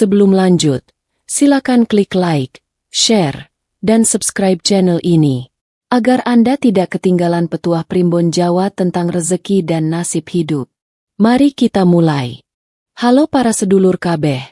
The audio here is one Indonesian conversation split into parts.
Sebelum lanjut, silakan klik like, share, dan subscribe channel ini, agar Anda tidak ketinggalan petuah Primbon Jawa tentang rezeki dan nasib hidup. Mari kita mulai. Halo para sedulur kabeh,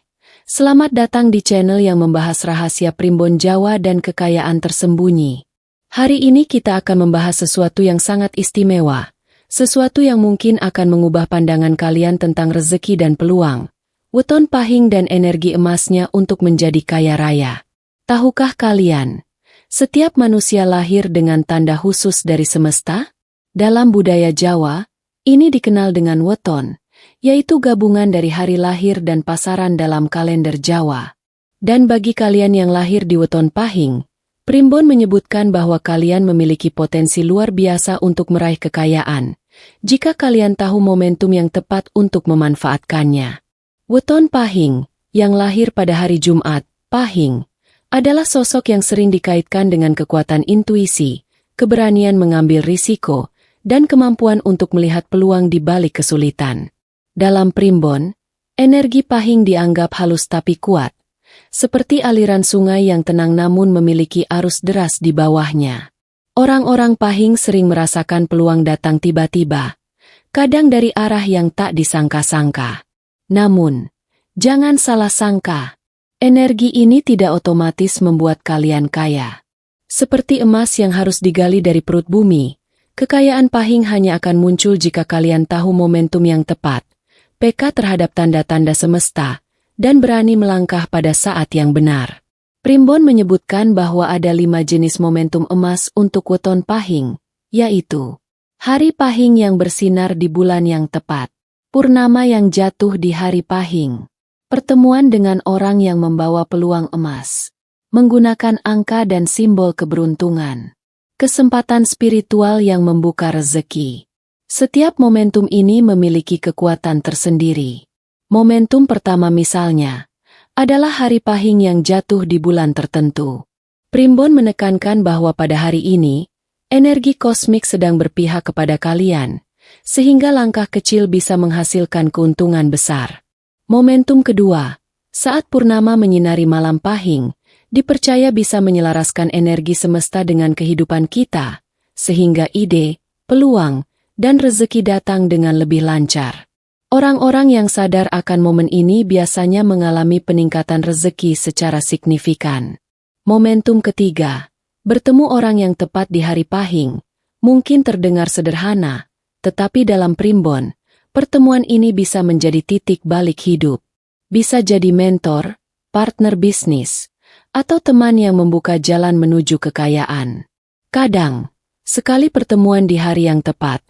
selamat datang di channel yang membahas rahasia Primbon Jawa dan kekayaan tersembunyi. Hari ini kita akan membahas sesuatu yang sangat istimewa, sesuatu yang mungkin akan mengubah pandangan kalian tentang rezeki dan peluang, weton pahing dan energi emasnya untuk menjadi kaya raya. Tahukah kalian, setiap manusia lahir dengan tanda khusus dari semesta? Dalam budaya Jawa, ini dikenal dengan weton, yaitu gabungan dari hari lahir dan pasaran dalam kalender Jawa. Dan bagi kalian yang lahir di weton pahing, Primbon menyebutkan bahwa kalian memiliki potensi luar biasa untuk meraih kekayaan, jika kalian tahu momentum yang tepat untuk memanfaatkannya. Weton pahing, yang lahir pada hari Jumat, pahing, adalah sosok yang sering dikaitkan dengan kekuatan intuisi, keberanian mengambil risiko, dan kemampuan untuk melihat peluang di balik kesulitan. Dalam Primbon, energi pahing dianggap halus tapi kuat, seperti aliran sungai yang tenang namun memiliki arus deras di bawahnya. Orang-orang pahing sering merasakan peluang datang tiba-tiba, kadang dari arah yang tak disangka-sangka. Namun, jangan salah sangka, energi ini tidak otomatis membuat kalian kaya. Seperti emas yang harus digali dari perut bumi, kekayaan pahing hanya akan muncul jika kalian tahu momentum yang tepat, peka terhadap tanda-tanda semesta, dan berani melangkah pada saat yang benar. Primbon menyebutkan bahwa ada 5 jenis momentum emas untuk weton pahing, yaitu hari pahing yang bersinar di bulan yang tepat, purnama yang jatuh di hari pahing, pertemuan dengan orang yang membawa peluang emas, menggunakan angka dan simbol keberuntungan, kesempatan spiritual yang membuka rezeki. Setiap momentum ini memiliki kekuatan tersendiri. Momentum pertama misalnya, adalah hari pahing yang jatuh di bulan tertentu. Primbon menekankan bahwa pada hari ini, energi kosmik sedang berpihak kepada kalian, sehingga langkah kecil bisa menghasilkan keuntungan besar. Momentum kedua, saat purnama menyinari malam pahing, dipercaya bisa menyelaraskan energi semesta dengan kehidupan kita, sehingga ide, peluang, dan rezeki datang dengan lebih lancar. Orang-orang yang sadar akan momen ini biasanya mengalami peningkatan rezeki secara signifikan. Momentum ketiga, bertemu orang yang tepat di hari pahing, mungkin terdengar sederhana, tetapi dalam Primbon, pertemuan ini bisa menjadi titik balik hidup. Bisa jadi mentor, partner bisnis, atau teman yang membuka jalan menuju kekayaan. Kadang, sekali pertemuan di hari yang tepat,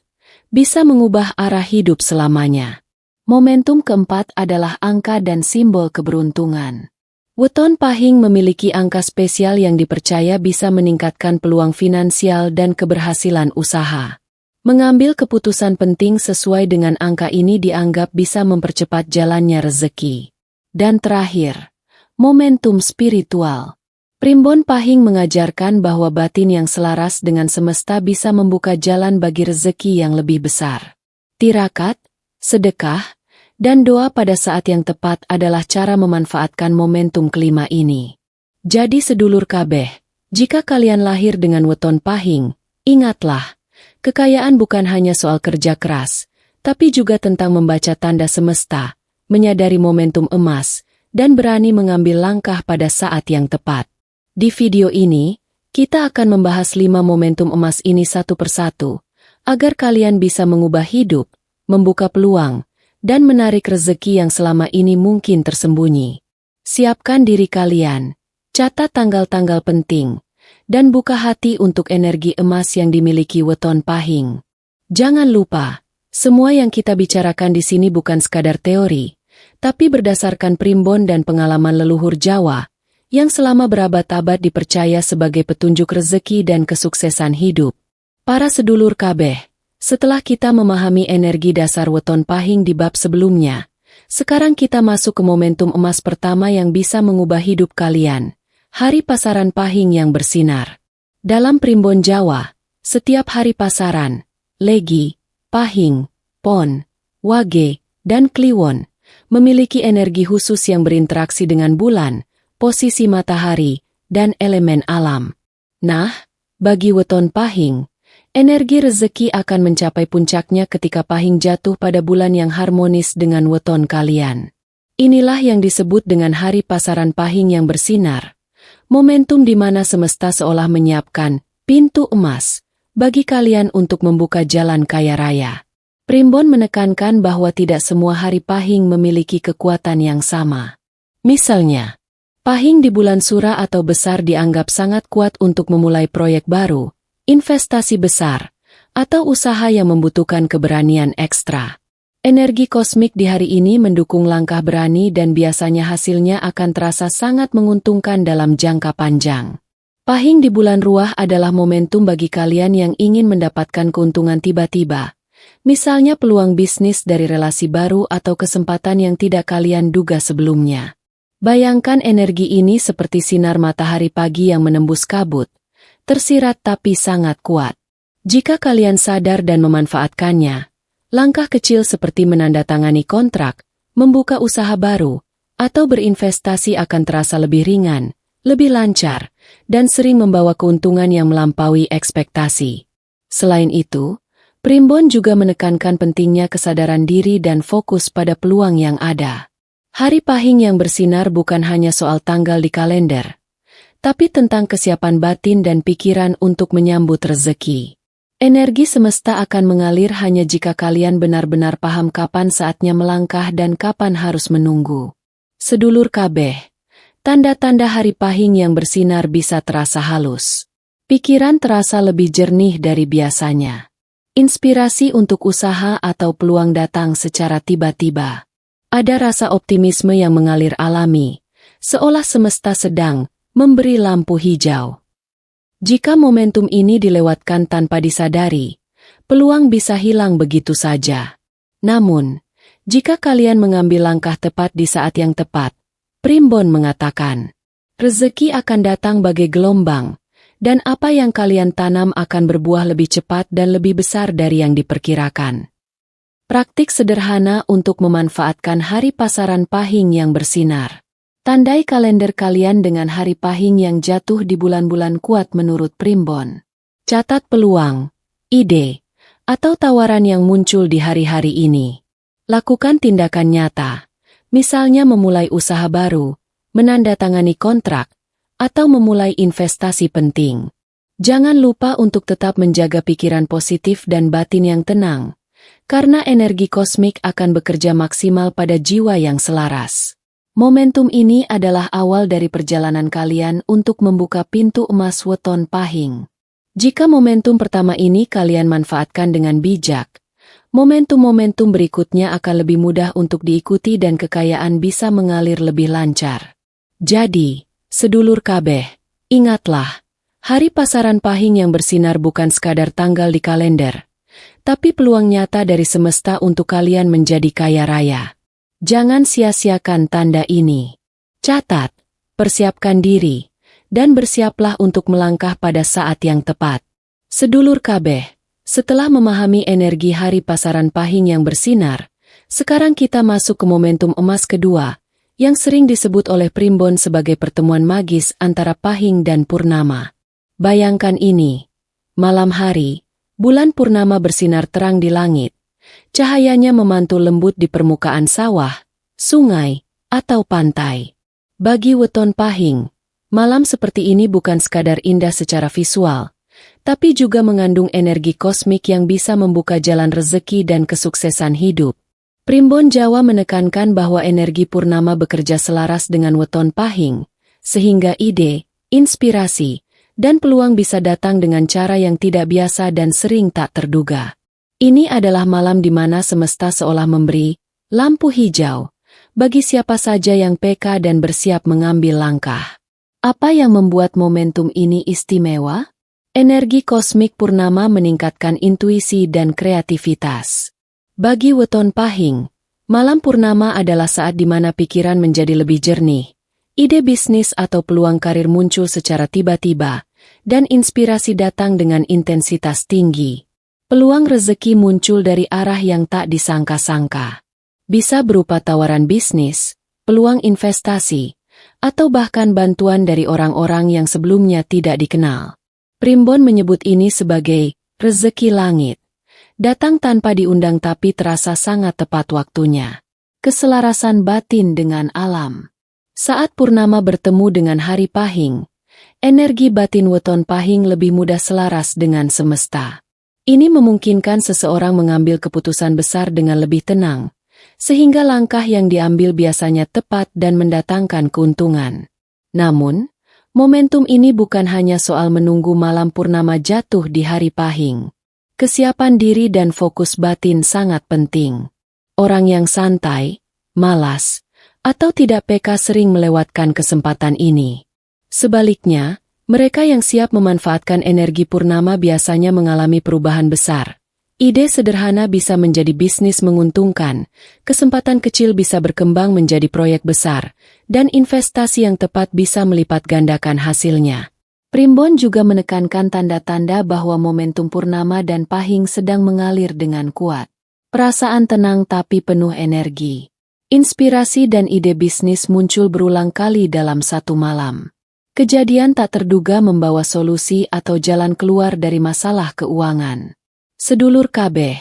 bisa mengubah arah hidup selamanya. Momentum keempat adalah angka dan simbol keberuntungan. Weton pahing memiliki angka spesial yang dipercaya bisa meningkatkan peluang finansial dan keberhasilan usaha. Mengambil keputusan penting sesuai dengan angka ini dianggap bisa mempercepat jalannya rezeki. Dan terakhir, momentum spiritual. Primbon pahing mengajarkan bahwa batin yang selaras dengan semesta bisa membuka jalan bagi rezeki yang lebih besar. Tirakat, sedekah, dan doa pada saat yang tepat adalah cara memanfaatkan momentum kelima ini. Jadi sedulur kabeh, jika kalian lahir dengan weton pahing, ingatlah, kekayaan bukan hanya soal kerja keras, tapi juga tentang membaca tanda semesta, menyadari momentum emas, dan berani mengambil langkah pada saat yang tepat. Di video ini, kita akan membahas 5 momentum emas ini satu persatu, agar kalian bisa mengubah hidup, membuka peluang, dan menarik rezeki yang selama ini mungkin tersembunyi. Siapkan diri kalian, catat tanggal-tanggal penting, dan buka hati untuk energi emas yang dimiliki weton pahing. Jangan lupa, semua yang kita bicarakan di sini bukan sekadar teori, tapi berdasarkan Primbon dan pengalaman leluhur Jawa, yang selama berabad-abad dipercaya sebagai petunjuk rezeki dan kesuksesan hidup. Para sedulur kabeh, setelah kita memahami energi dasar weton pahing di bab sebelumnya, sekarang kita masuk ke momentum emas pertama yang bisa mengubah hidup kalian, hari pasaran pahing yang bersinar. Dalam Primbon Jawa, setiap hari pasaran, Legi, Pahing, Pon, Wage, dan Kliwon memiliki energi khusus yang berinteraksi dengan bulan, posisi matahari, dan elemen alam. Nah, bagi weton Pahing, energi rezeki akan mencapai puncaknya ketika Pahing jatuh pada bulan yang harmonis dengan weton kalian. Inilah yang disebut dengan hari pasaran Pahing yang bersinar, momentum di mana semesta seolah menyiapkan pintu emas bagi kalian untuk membuka jalan kaya raya. Primbon menekankan bahwa tidak semua hari Pahing memiliki kekuatan yang sama. Misalnya, Pahing di bulan Sura atau besar dianggap sangat kuat untuk memulai proyek baru, investasi besar, atau usaha yang membutuhkan keberanian ekstra. Energi kosmik di hari ini mendukung langkah berani dan biasanya hasilnya akan terasa sangat menguntungkan dalam jangka panjang. Pahing di bulan Ruah adalah momentum bagi kalian yang ingin mendapatkan keuntungan tiba-tiba, misalnya peluang bisnis dari relasi baru atau kesempatan yang tidak kalian duga sebelumnya. Bayangkan energi ini seperti sinar matahari pagi yang menembus kabut, tersirat tapi sangat kuat. Jika kalian sadar dan memanfaatkannya, langkah kecil seperti menandatangani kontrak, membuka usaha baru, atau berinvestasi akan terasa lebih ringan, lebih lancar, dan sering membawa keuntungan yang melampaui ekspektasi. Selain itu, Primbon juga menekankan pentingnya kesadaran diri dan fokus pada peluang yang ada. Hari Pahing yang bersinar bukan hanya soal tanggal di kalender, tapi tentang kesiapan batin dan pikiran untuk menyambut rezeki. Energi semesta akan mengalir hanya jika kalian benar-benar paham kapan saatnya melangkah dan kapan harus menunggu. Sedulur kabeh, tanda-tanda hari Pahing yang bersinar bisa terasa halus. Pikiran terasa lebih jernih dari biasanya. Inspirasi untuk usaha atau peluang datang secara tiba-tiba. Ada rasa optimisme yang mengalir alami, seolah semesta sedang memberi lampu hijau. Jika momentum ini dilewatkan tanpa disadari, peluang bisa hilang begitu saja. Namun, jika kalian mengambil langkah tepat di saat yang tepat, Primbon mengatakan, rezeki akan datang bagai gelombang, dan apa yang kalian tanam akan berbuah lebih cepat dan lebih besar dari yang diperkirakan. Praktik sederhana untuk memanfaatkan hari pasaran Pahing yang bersinar. Tandai kalender kalian dengan hari Pahing yang jatuh di bulan-bulan kuat menurut Primbon. Catat peluang, ide, atau tawaran yang muncul di hari-hari ini. Lakukan tindakan nyata, misalnya memulai usaha baru, menandatangani kontrak, atau memulai investasi penting. Jangan lupa untuk tetap menjaga pikiran positif dan batin yang tenang, karena energi kosmik akan bekerja maksimal pada jiwa yang selaras. Momentum ini adalah awal dari perjalanan kalian untuk membuka pintu emas weton Pahing. Jika momentum pertama ini kalian manfaatkan dengan bijak, momentum-momentum berikutnya akan lebih mudah untuk diikuti dan kekayaan bisa mengalir lebih lancar. Jadi, sedulur kabeh, ingatlah, hari pasaran Pahing yang bersinar bukan sekadar tanggal di kalender, tapi peluang nyata dari semesta untuk kalian menjadi kaya raya. Jangan sia-siakan tanda ini. Catat, persiapkan diri, dan bersiaplah untuk melangkah pada saat yang tepat. Sedulur kabeh, setelah memahami energi hari pasaran Pahing yang bersinar, sekarang kita masuk ke momentum emas kedua, yang sering disebut oleh Primbon sebagai pertemuan magis antara Pahing dan Purnama. Bayangkan ini, malam hari, bulan purnama bersinar terang di langit. Cahayanya memantul lembut di permukaan sawah, sungai, atau pantai. Bagi weton Pahing, malam seperti ini bukan sekadar indah secara visual, tapi juga mengandung energi kosmik yang bisa membuka jalan rezeki dan kesuksesan hidup. Primbon Jawa menekankan bahwa energi purnama bekerja selaras dengan weton Pahing, sehingga ide, inspirasi, dan peluang bisa datang dengan cara yang tidak biasa dan sering tak terduga. Ini adalah malam di mana semesta seolah memberi lampu hijau bagi siapa saja yang peka dan bersiap mengambil langkah. Apa yang membuat momentum ini istimewa? Energi kosmik purnama meningkatkan intuisi dan kreativitas. Bagi weton Pahing, malam purnama adalah saat di mana pikiran menjadi lebih jernih, ide bisnis atau peluang karir muncul secara tiba-tiba, dan inspirasi datang dengan intensitas tinggi. Peluang rezeki muncul dari arah yang tak disangka-sangka. Bisa berupa tawaran bisnis, peluang investasi, atau bahkan bantuan dari orang-orang yang sebelumnya tidak dikenal. Primbon menyebut ini sebagai rezeki langit. Datang tanpa diundang tapi terasa sangat tepat waktunya. Keselarasan batin dengan alam. Saat purnama bertemu dengan hari pahing, energi batin weton pahing lebih mudah selaras dengan semesta. Ini memungkinkan seseorang mengambil keputusan besar dengan lebih tenang, sehingga langkah yang diambil biasanya tepat dan mendatangkan keuntungan. Namun, momentum ini bukan hanya soal menunggu malam purnama jatuh di hari pahing. Kesiapan diri dan fokus batin sangat penting. Orang yang santai, malas, atau tidak peka sering melewatkan kesempatan ini. Sebaliknya, mereka yang siap memanfaatkan energi purnama biasanya mengalami perubahan besar. Ide sederhana bisa menjadi bisnis menguntungkan, kesempatan kecil bisa berkembang menjadi proyek besar, dan investasi yang tepat bisa melipat gandakan hasilnya. Primbon juga menekankan tanda-tanda bahwa momentum purnama dan pahing sedang mengalir dengan kuat. Perasaan tenang tapi penuh energi. Inspirasi dan ide bisnis muncul berulang kali dalam satu malam. Kejadian tak terduga membawa solusi atau jalan keluar dari masalah keuangan. Sedulur kabeh,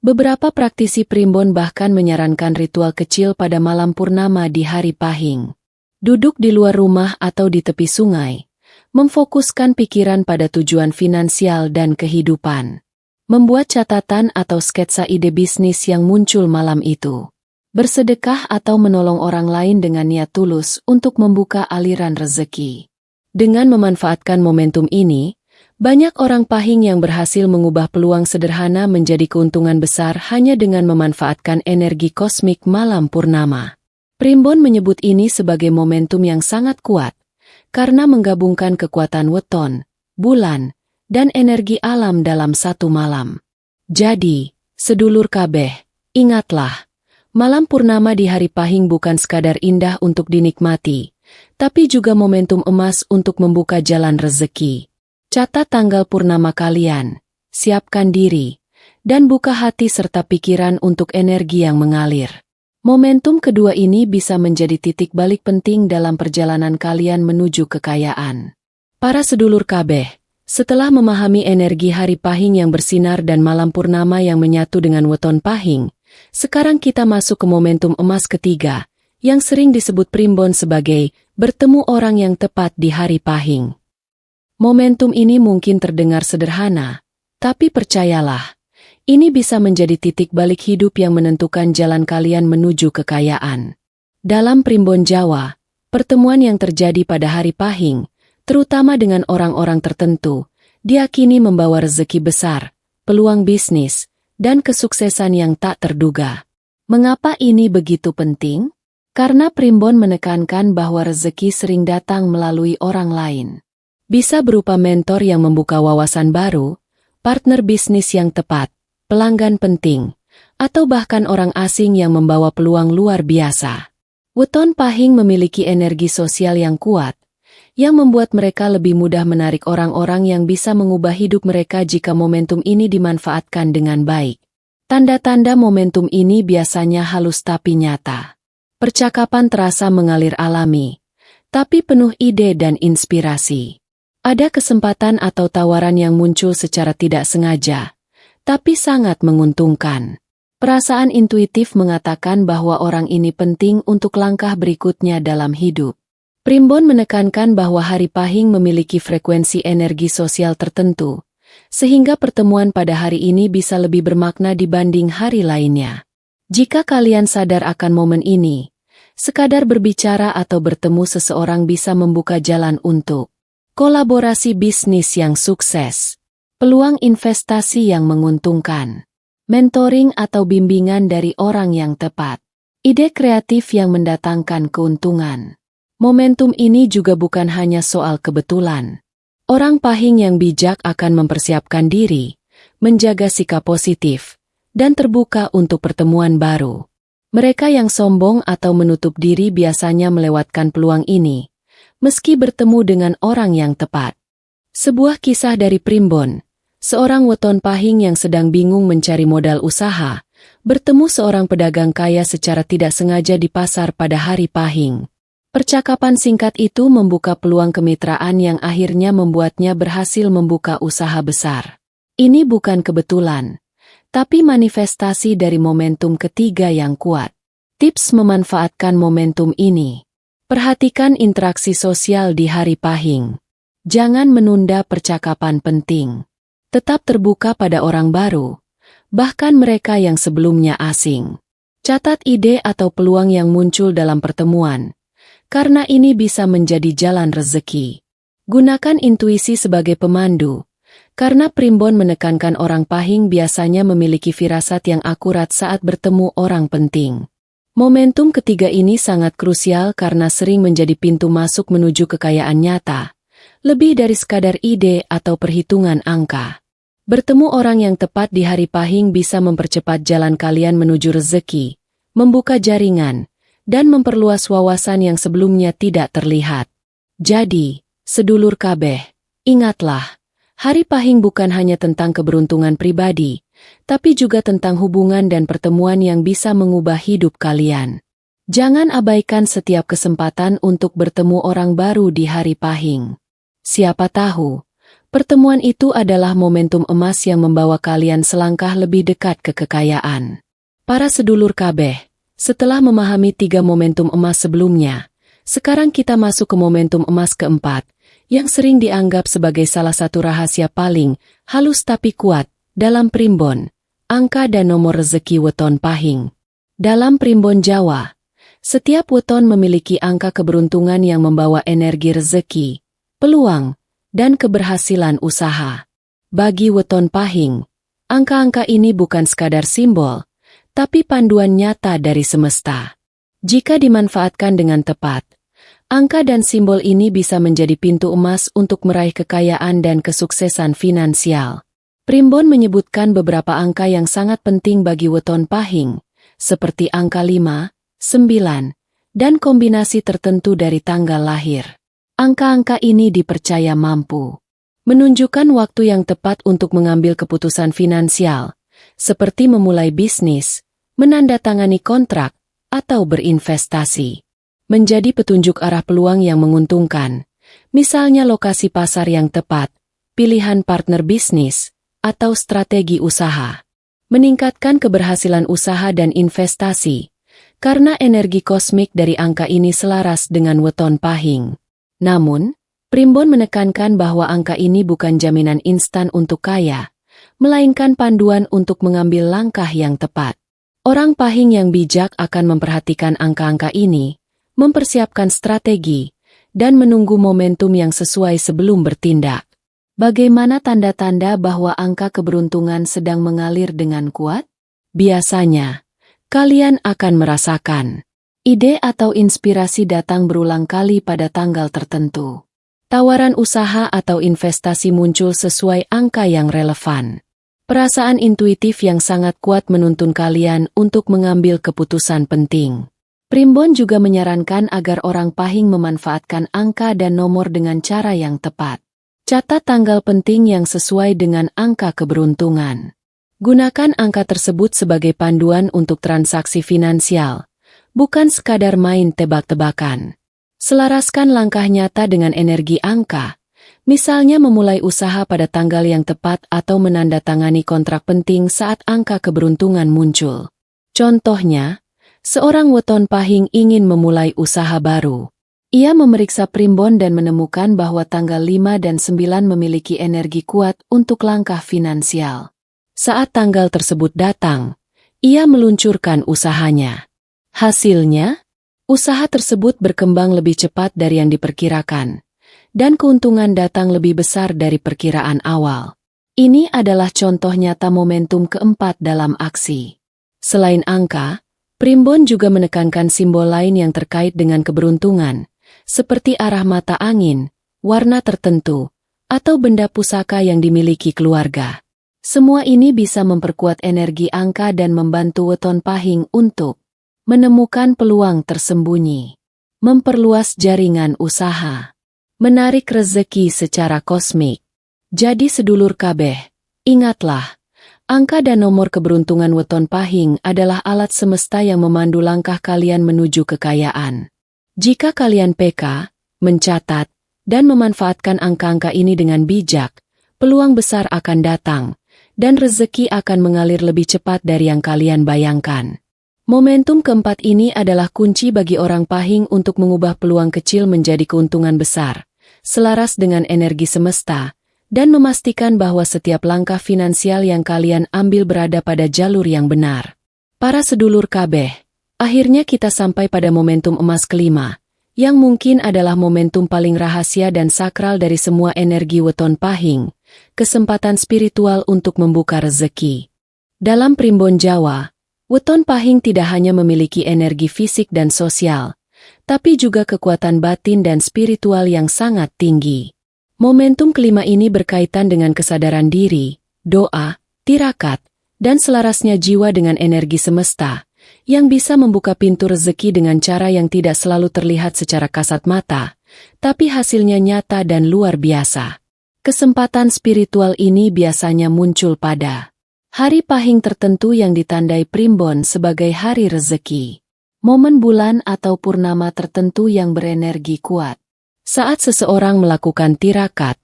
beberapa praktisi primbon bahkan menyarankan ritual kecil pada malam purnama di hari pahing. Duduk di luar rumah atau di tepi sungai, memfokuskan pikiran pada tujuan finansial dan kehidupan. Membuat catatan atau sketsa ide bisnis yang muncul malam itu. Bersedekah atau menolong orang lain dengan niat tulus untuk membuka aliran rezeki. Dengan memanfaatkan momentum ini, banyak orang pahing yang berhasil mengubah peluang sederhana menjadi keuntungan besar hanya dengan memanfaatkan energi kosmik malam purnama. Primbon menyebut ini sebagai momentum yang sangat kuat, karena menggabungkan kekuatan weton, bulan, dan energi alam dalam satu malam. Jadi, sedulur kabeh, ingatlah, malam purnama di hari pahing bukan sekadar indah untuk dinikmati, tapi juga momentum emas untuk membuka jalan rezeki. Catat tanggal purnama kalian, siapkan diri, dan buka hati serta pikiran untuk energi yang mengalir. Momentum kedua ini bisa menjadi titik balik penting dalam perjalanan kalian menuju kekayaan. Para sedulur kabeh, setelah memahami energi hari pahing yang bersinar dan malam purnama yang menyatu dengan weton pahing, sekarang kita masuk ke momentum emas ketiga, yang sering disebut primbon sebagai bertemu orang yang tepat di hari pahing. Momentum ini mungkin terdengar sederhana, tapi percayalah, ini bisa menjadi titik balik hidup yang menentukan jalan kalian menuju kekayaan. Dalam primbon Jawa, pertemuan yang terjadi pada hari pahing, terutama dengan orang-orang tertentu, diakini membawa rezeki besar, peluang bisnis, dan kesuksesan yang tak terduga. Mengapa ini begitu penting? Karena primbon menekankan bahwa rezeki sering datang melalui orang lain. Bisa berupa mentor yang membuka wawasan baru, partner bisnis yang tepat, pelanggan penting, atau bahkan orang asing yang membawa peluang luar biasa. Weton pahing memiliki energi sosial yang kuat, yang membuat mereka lebih mudah menarik orang-orang yang bisa mengubah hidup mereka jika momentum ini dimanfaatkan dengan baik. Tanda-tanda momentum ini biasanya halus tapi nyata. Percakapan terasa mengalir alami, tapi penuh ide dan inspirasi. Ada kesempatan atau tawaran yang muncul secara tidak sengaja, tapi sangat menguntungkan. Perasaan intuitif mengatakan bahwa orang ini penting untuk langkah berikutnya dalam hidup. Primbon menekankan bahwa hari pahing memiliki frekuensi energi sosial tertentu, sehingga pertemuan pada hari ini bisa lebih bermakna dibanding hari lainnya. Jika kalian sadar akan momen ini, sekadar berbicara atau bertemu seseorang bisa membuka jalan untuk kolaborasi bisnis yang sukses, peluang investasi yang menguntungkan, mentoring atau bimbingan dari orang yang tepat, ide kreatif yang mendatangkan keuntungan. Momentum ini juga bukan hanya soal kebetulan. Orang pahing yang bijak akan mempersiapkan diri, menjaga sikap positif, dan terbuka untuk pertemuan baru. Mereka yang sombong atau menutup diri biasanya melewatkan peluang ini, meski bertemu dengan orang yang tepat. Sebuah kisah dari Primbon, seorang weton pahing yang sedang bingung mencari modal usaha, bertemu seorang pedagang kaya secara tidak sengaja di pasar pada hari Pahing. Percakapan singkat itu membuka peluang kemitraan yang akhirnya membuatnya berhasil membuka usaha besar. Ini bukan kebetulan, tapi manifestasi dari momentum ketiga yang kuat. Tips memanfaatkan momentum ini. Perhatikan interaksi sosial di hari Pahing. Jangan menunda percakapan penting. Tetap terbuka pada orang baru, bahkan mereka yang sebelumnya asing. Catat ide atau peluang yang muncul dalam pertemuan, karena ini bisa menjadi jalan rezeki. Gunakan intuisi sebagai pemandu, karena primbon menekankan orang Pahing biasanya memiliki firasat yang akurat saat bertemu orang penting. Momentum ketiga ini sangat krusial karena sering menjadi pintu masuk menuju kekayaan nyata, lebih dari sekadar ide atau perhitungan angka. Bertemu orang yang tepat di hari Pahing bisa mempercepat jalan kalian menuju rezeki, membuka jaringan, dan memperluas wawasan yang sebelumnya tidak terlihat. Jadi, sedulur kabeh, ingatlah, hari Pahing bukan hanya tentang keberuntungan pribadi, tapi juga tentang hubungan dan pertemuan yang bisa mengubah hidup kalian. Jangan abaikan setiap kesempatan untuk bertemu orang baru di hari Pahing. Siapa tahu, pertemuan itu adalah momentum emas yang membawa kalian selangkah lebih dekat ke kekayaan. Para sedulur kabeh, setelah memahami 3 momentum emas sebelumnya, sekarang kita masuk ke momentum emas keempat, yang sering dianggap sebagai salah satu rahasia paling halus tapi kuat dalam primbon, angka dan nomor rezeki weton Pahing. Dalam primbon Jawa, setiap weton memiliki angka keberuntungan yang membawa energi rezeki, peluang, dan keberhasilan usaha. Bagi weton Pahing, angka-angka ini bukan sekadar simbol, tapi panduan nyata dari semesta. Jika dimanfaatkan dengan tepat, angka dan simbol ini bisa menjadi pintu emas untuk meraih kekayaan dan kesuksesan finansial. Primbon menyebutkan beberapa angka yang sangat penting bagi weton Pahing, seperti angka 5, 9, dan kombinasi tertentu dari tanggal lahir. Angka-angka ini dipercaya mampu menunjukkan waktu yang tepat untuk mengambil keputusan finansial, seperti memulai bisnis, menandatangani kontrak, atau berinvestasi. Menjadi petunjuk arah peluang yang menguntungkan, misalnya lokasi pasar yang tepat, pilihan partner bisnis, atau strategi usaha. Meningkatkan keberhasilan usaha dan investasi, karena energi kosmik dari angka ini selaras dengan weton Pahing. Namun, primbon menekankan bahwa angka ini bukan jaminan instan untuk kaya, melainkan panduan untuk mengambil langkah yang tepat. Orang Pahing yang bijak akan memperhatikan angka-angka ini, mempersiapkan strategi, dan menunggu momentum yang sesuai sebelum bertindak. Bagaimana tanda-tanda bahwa angka keberuntungan sedang mengalir dengan kuat? Biasanya, kalian akan merasakan ide atau inspirasi datang berulang kali pada tanggal tertentu. Tawaran usaha atau investasi muncul sesuai angka yang relevan. Perasaan intuitif yang sangat kuat menuntun kalian untuk mengambil keputusan penting. Primbon juga menyarankan agar orang Pahing memanfaatkan angka dan nomor dengan cara yang tepat. Catat tanggal penting yang sesuai dengan angka keberuntungan. Gunakan angka tersebut sebagai panduan untuk transaksi finansial, bukan sekadar main tebak-tebakan. Selaraskan langkah nyata dengan energi angka, misalnya memulai usaha pada tanggal yang tepat atau menandatangani kontrak penting saat angka keberuntungan muncul. Contohnya, seorang weton Pahing ingin memulai usaha baru. Ia memeriksa primbon dan menemukan bahwa tanggal 5 dan 9 memiliki energi kuat untuk langkah finansial. Saat tanggal tersebut datang, ia meluncurkan usahanya. Hasilnya, usaha tersebut berkembang lebih cepat dari yang diperkirakan, dan keuntungan datang lebih besar dari perkiraan awal. Ini adalah contoh nyata momentum keempat dalam aksi. Selain angka, primbon juga menekankan simbol lain yang terkait dengan keberuntungan, seperti arah mata angin, warna tertentu, atau benda pusaka yang dimiliki keluarga. Semua ini bisa memperkuat energi angka dan membantu weton Pahing untuk menemukan peluang tersembunyi, memperluas jaringan usaha, menarik rezeki secara kosmik. Jadi sedulur kabeh, ingatlah, Angka dan nomor keberuntungan weton pahing adalah alat semesta yang memandu langkah kalian menuju kekayaan. Jika kalian peka, mencatat, dan memanfaatkan angka-angka ini dengan bijak, peluang besar akan datang, dan rezeki akan mengalir lebih cepat dari yang kalian bayangkan. Momentum keempat ini adalah kunci bagi orang pahing untuk mengubah peluang kecil menjadi keuntungan besar, selaras dengan energi semesta, dan memastikan bahwa setiap langkah finansial yang kalian ambil berada pada jalur yang benar. Para sedulur kabeh, akhirnya kita sampai pada momentum emas kelima, yang mungkin adalah momentum paling rahasia dan sakral dari semua energi weton pahing, kesempatan spiritual untuk membuka rezeki. Dalam primbon Jawa, weton pahing tidak hanya memiliki energi fisik dan sosial, tapi juga kekuatan batin dan spiritual yang sangat tinggi. Momentum kelima ini berkaitan dengan kesadaran diri, doa, tirakat, dan selarasnya jiwa dengan energi semesta, yang bisa membuka pintu rezeki dengan cara yang tidak selalu terlihat secara kasat mata, tapi hasilnya nyata dan luar biasa. Kesempatan spiritual ini biasanya muncul pada hari pahing tertentu yang ditandai primbon sebagai hari rezeki, momen bulan atau purnama tertentu yang berenergi kuat. Saat seseorang melakukan tirakat,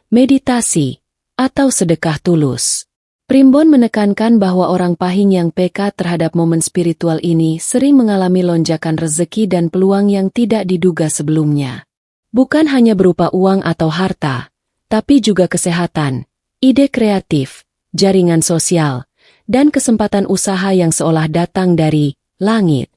meditasi, atau sedekah tulus. Primbon menekankan bahwa orang pahing yang peka terhadap momen spiritual ini sering mengalami lonjakan rezeki dan peluang yang tidak diduga sebelumnya. Bukan hanya berupa uang atau harta, tapi juga kesehatan, ide kreatif, jaringan sosial, dan kesempatan usaha yang seolah datang dari langit.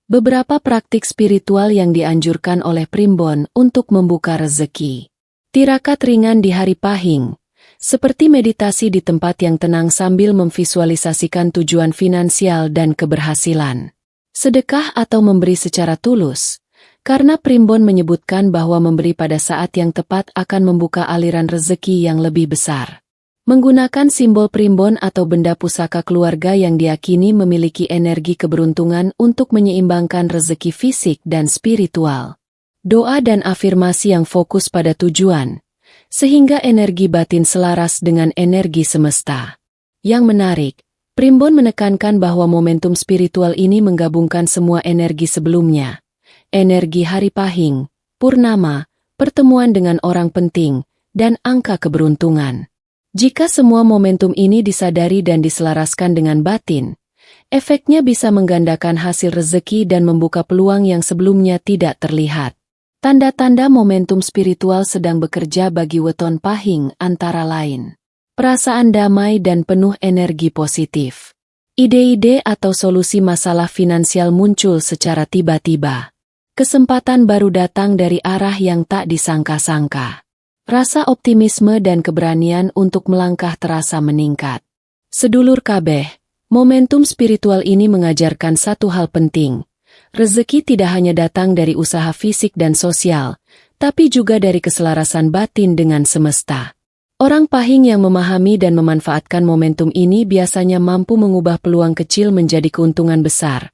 Beberapa praktik spiritual yang dianjurkan oleh primbon untuk membuka rezeki. Tirakat ringan di hari pahing, seperti meditasi di tempat yang tenang sambil memvisualisasikan tujuan finansial dan keberhasilan. Sedekah atau memberi secara tulus, karena primbon menyebutkan bahwa memberi pada saat yang tepat akan membuka aliran rezeki yang lebih besar. Menggunakan simbol primbon atau benda pusaka keluarga yang diyakini memiliki energi keberuntungan untuk menyeimbangkan rezeki fisik dan spiritual. Doa dan afirmasi yang fokus pada tujuan, sehingga energi batin selaras dengan energi semesta. Yang menarik, primbon menekankan bahwa momentum spiritual ini menggabungkan semua energi sebelumnya. Energi hari pahing, purnama, pertemuan dengan orang penting, dan angka keberuntungan. Jika semua momentum ini disadari dan diselaraskan dengan batin, efeknya bisa menggandakan hasil rezeki dan membuka peluang yang sebelumnya tidak terlihat. Tanda-tanda momentum spiritual sedang bekerja bagi weton pahing antara lain: perasaan damai dan penuh energi positif. Ide-ide atau solusi masalah finansial muncul secara tiba-tiba. Kesempatan baru datang dari arah yang tak disangka-sangka. Rasa optimisme dan keberanian untuk melangkah terasa meningkat. Sedulur kabeh, momentum spiritual ini mengajarkan satu hal penting. Rezeki tidak hanya datang dari usaha fisik dan sosial, tapi juga dari keselarasan batin dengan semesta. Orang pahing yang memahami dan memanfaatkan momentum ini biasanya mampu mengubah peluang kecil menjadi keuntungan besar,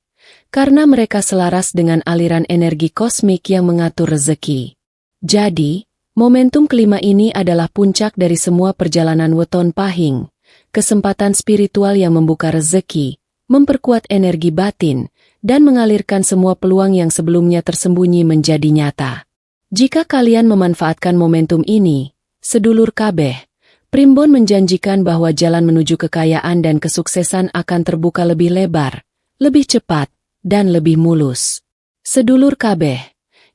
karena mereka selaras dengan aliran energi kosmik yang mengatur rezeki. Jadi, momentum kelima ini adalah puncak dari semua perjalanan weton pahing, kesempatan spiritual yang membuka rezeki, memperkuat energi batin, dan mengalirkan semua peluang yang sebelumnya tersembunyi menjadi nyata. Jika kalian memanfaatkan momentum ini, sedulur kabeh, primbon menjanjikan bahwa jalan menuju kekayaan dan kesuksesan akan terbuka lebih lebar, lebih cepat, dan lebih mulus. Sedulur kabeh,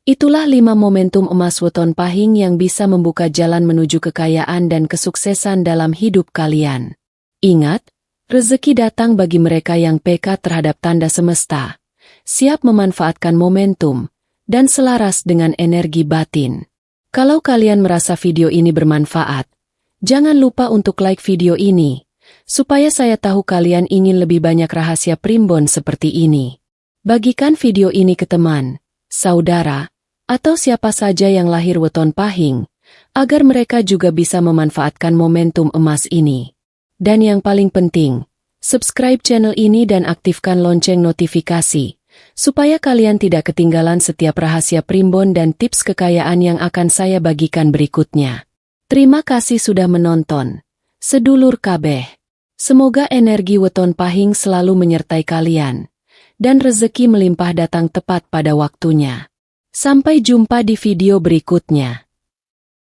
itulah 5 momentum emas weton pahing yang bisa membuka jalan menuju kekayaan dan kesuksesan dalam hidup kalian. Ingat, rezeki datang bagi mereka yang peka terhadap tanda semesta, siap memanfaatkan momentum, dan selaras dengan energi batin. Kalau kalian merasa video ini bermanfaat, jangan lupa untuk like video ini, supaya saya tahu kalian ingin lebih banyak rahasia primbon seperti ini. Bagikan video ini ke teman, saudara, atau siapa saja yang lahir weton pahing, agar mereka juga bisa memanfaatkan momentum emas ini. Dan yang paling penting, subscribe channel ini dan aktifkan lonceng notifikasi, supaya kalian tidak ketinggalan setiap rahasia primbon dan tips kekayaan yang akan saya bagikan berikutnya. Terima kasih sudah menonton, sedulur kabeh. Semoga energi weton pahing selalu menyertai kalian, dan rezeki melimpah datang tepat pada waktunya. Sampai jumpa di video berikutnya.